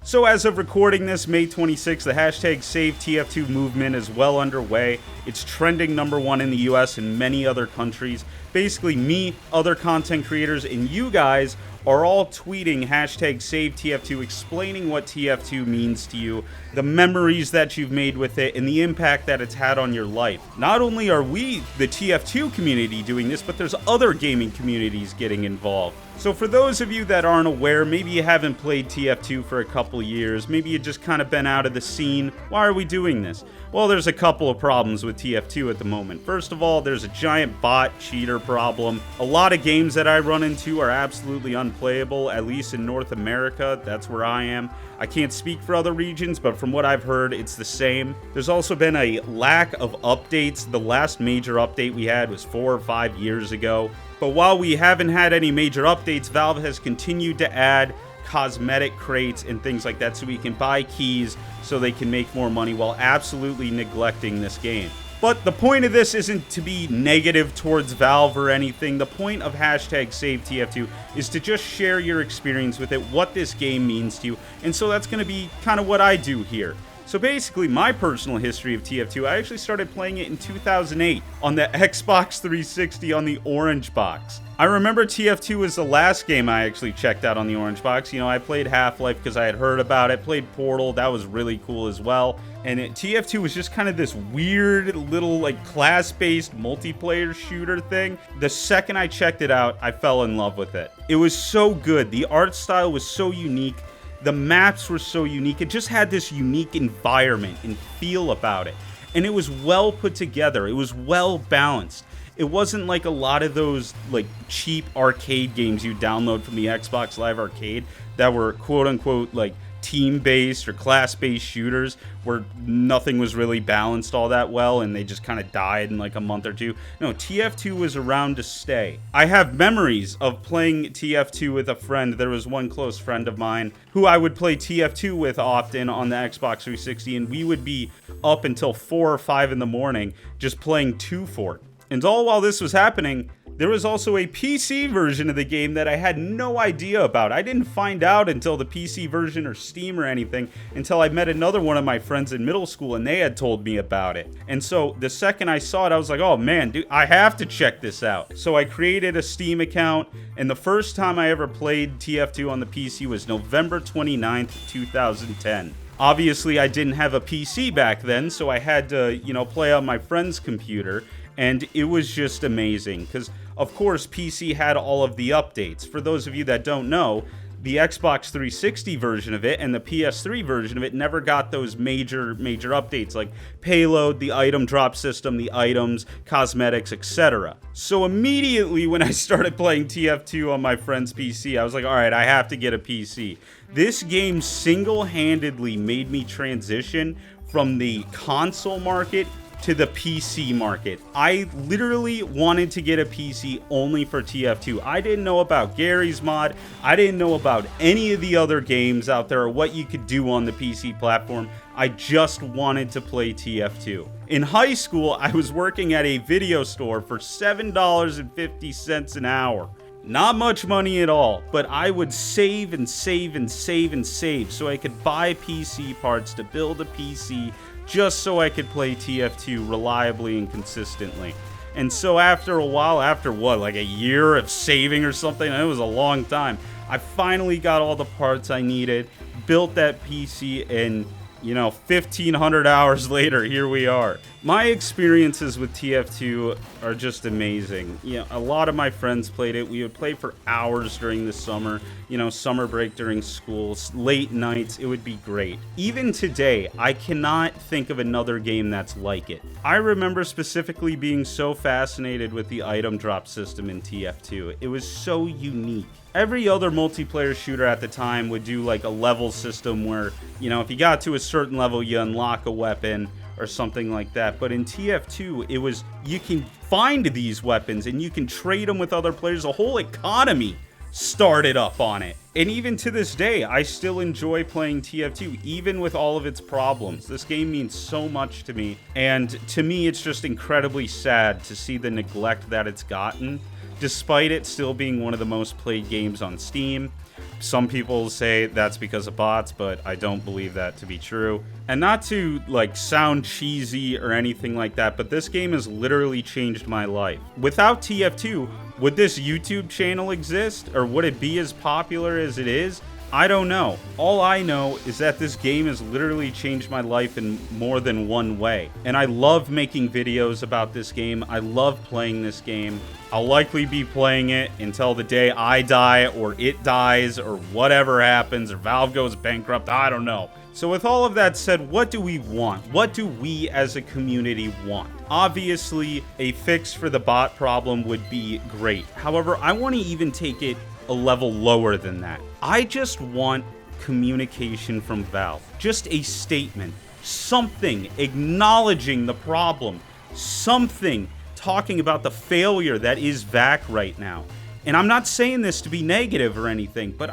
So as of recording this, May 26th, the hashtag SaveTF2 movement is well underway. It's trending #1 in the US and many other countries. Basically, me, other content creators, and you guys are all tweeting hashtag SaveTF2, explaining what TF2 means to you, the memories that you've made with it, and the impact that it's had on your life. Not only are we, the TF2 community, doing this, but there's other gaming communities getting involved. So for those of you that aren't aware, maybe you haven't played TF2 for a couple years, maybe you just kind of been out of the scene, why are we doing this? Well, there's a couple of problems with TF2 at the moment. First of all, there's a giant bot cheater problem. A lot of games that I run into are absolutely unplayable, at least in North America. That's where I am. I can't speak for other regions, but from what I've heard, it's the same. There's also been a lack of updates. The last major update we had was 4 or 5 years ago. But while we haven't had any major updates, Valve has continued to add cosmetic crates and things like that so we can buy keys so they can make more money while absolutely neglecting this game. But the point of this isn't to be negative towards Valve or anything. The point of hashtag SaveTF2 is to just share your experience with it, what this game means to you, and so that's going to be kind of what I do here. So basically, my personal history of TF2, I actually started playing it in 2008 on the Xbox 360 on the Orange Box. I remember TF2 was the last game I actually checked out on the Orange Box. You know, I played Half-Life because I had heard about it, played Portal, that was really cool as well. And TF2 was just kind of this weird little like class-based multiplayer shooter thing. The second I checked it out, I fell in love with it. It was so good. The art style was so unique. The maps were so unique. It just had this unique environment and feel about it. And it was well put together. It was well balanced. It wasn't like a lot of those like cheap arcade games you download from the Xbox Live Arcade that were quote unquote like team-based or class-based shooters where nothing was really balanced all that well and they just kind of died in like a month or two. No, TF2 was around to stay. I have memories of playing TF2 with a friend. There was one close friend of mine who I would play TF2 with often on the Xbox 360, and we would be up until 4 or 5 in the morning just playing 2 Fort. And all while this was happening, there was also a PC version of the game that I had no idea about. I didn't find out until the PC version or Steam or anything until I met another one of my friends in middle school and they had told me about it. And so the second I saw it, I was like, oh man, dude, I have to check this out. So I created a Steam account, and the first time I ever played TF2 on the PC was November 29th, 2010. Obviously, I didn't have a PC back then, so I had to, play on my friend's computer. And it was just amazing because, of course, PC had all of the updates. For those of you that don't know, the Xbox 360 version of it and the PS3 version of it never got those major updates like payload, the item drop system, the items, cosmetics, etc. So immediately when I started playing TF2 on my friend's PC, I was like, all right, I have to get a PC. This game single-handedly made me transition from the console market to the PC market. I literally wanted to get a PC only for TF2. I didn't know about Gary's mod. I didn't know about any of the other games out there or what you could do on the PC platform. I just wanted to play TF2. In high school, I was working at a video store for $7.50 an hour. Not much money at all, but I would save and save and save and save so I could buy PC parts to build a PC just so I could play TF2 reliably and consistently. And so after a while, after what, like a year of saving or something, it was a long time, I finally got all the parts I needed, built that PC, and 1,500 hours later, here we are. My experiences with TF2 are just amazing. A lot of my friends played it. We would play for hours during the summer, summer break during school, late nights. It would be great. Even today, I cannot think of another game that's like it. I remember specifically being so fascinated with the item drop system in TF2. It was so unique. Every other multiplayer shooter at the time would do like a level system where, if you got to a certain level, you unlock a weapon or something like that. But in TF2, it was, you can find these weapons and you can trade them with other players. A whole economy started up on it. And even to this day, I still enjoy playing TF2, even with all of its problems. This game means so much to me. And to me, it's just incredibly sad to see the neglect that it's gotten, despite it still being one of the most played games on Steam. Some people say that's because of bots, but I don't believe that to be true. And not to like sound cheesy or anything like that, but this game has literally changed my life. Without TF2, would this YouTube channel exist, or would it be as popular as it is? I don't know. All I know is that this game has literally changed my life in more than one way. And I love making videos about this game. I love playing this game. I'll likely be playing it until the day I die, or it dies, or whatever happens, or Valve goes bankrupt. I don't know. So with all of that said, what do we want? What do we as a community want? Obviously, a fix for the bot problem would be great. However, I want to even take it a level lower than that. I just want communication from Valve. Just a statement. Something acknowledging the problem. Something talking about the failure that is VAC right now. And I'm not saying this to be negative or anything, but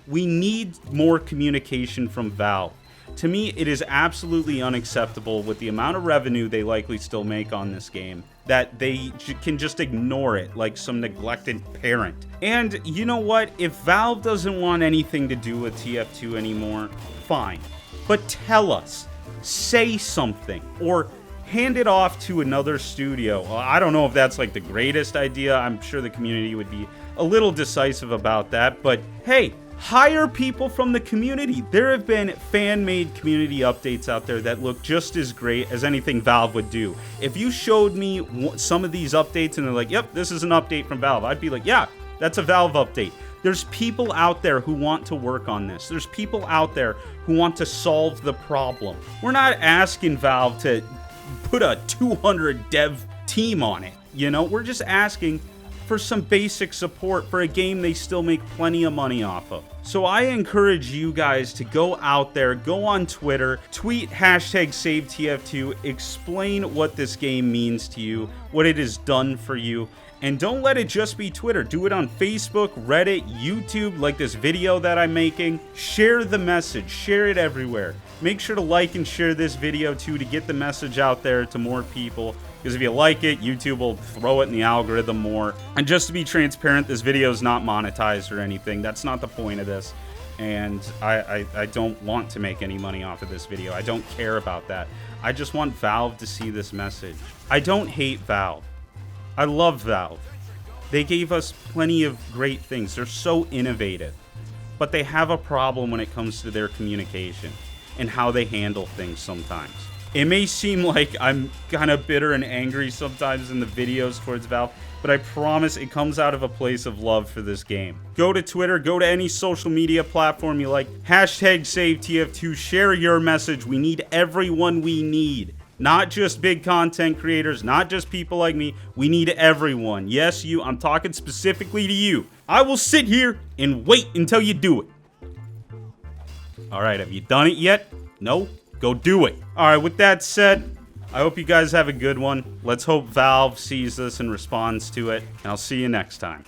we need more communication from Valve. To me, it is absolutely unacceptable with the amount of revenue they likely still make on this game that they can just ignore it like some neglected parent. And you know what? If Valve doesn't want anything to do with TF2 anymore, fine. But tell us. Say something. Or hand it off to another studio. Well, I don't know if that's like the greatest idea. I'm sure the community would be a little decisive about that. But hey, hire people from the community. There have been fan-made community updates out there that look just as great as anything Valve would do. If you showed me some of these updates and they're like, yep, this is an update from Valve, I'd be like, yeah, that's a Valve update. There's people out there who want to work on this. There's people out there who want to solve the problem. We're not asking Valve to put a 200 dev team on it. You know, we're just asking for some basic support for a game they still make plenty of money off of. So I encourage you guys to go out there, go on Twitter, tweet #SaveTF2, explain what this game means to you, what it has done for you, and don't let it just be Twitter. Do it on Facebook, Reddit, YouTube, like this video that I'm making. Share the message, share it everywhere. Make sure to like and share this video too to get the message out there to more people. Because if you like it, YouTube will throw it in the algorithm more. And just to be transparent, this video is not monetized or anything. That's not the point of this. And I don't want to make any money off of this video. I don't care about that. I just want Valve to see this message. I don't hate Valve. I love Valve. They gave us plenty of great things. They're so innovative. But they have a problem when it comes to their communication and how they handle things sometimes. It may seem like I'm kind of bitter and angry sometimes in the videos towards Valve, but I promise it comes out of a place of love for this game. Go to Twitter, go to any social media platform you like, #SaveTF2, share your message. We need everyone we need. Not just big content creators, not just people like me. We need everyone. Yes, you. I'm talking specifically to you. I will sit here and wait until you do it. All right, have you done it yet? No? Go do it. All right, with that said, I hope you guys have a good one. Let's hope Valve sees this and responds to it, and I'll see you next time.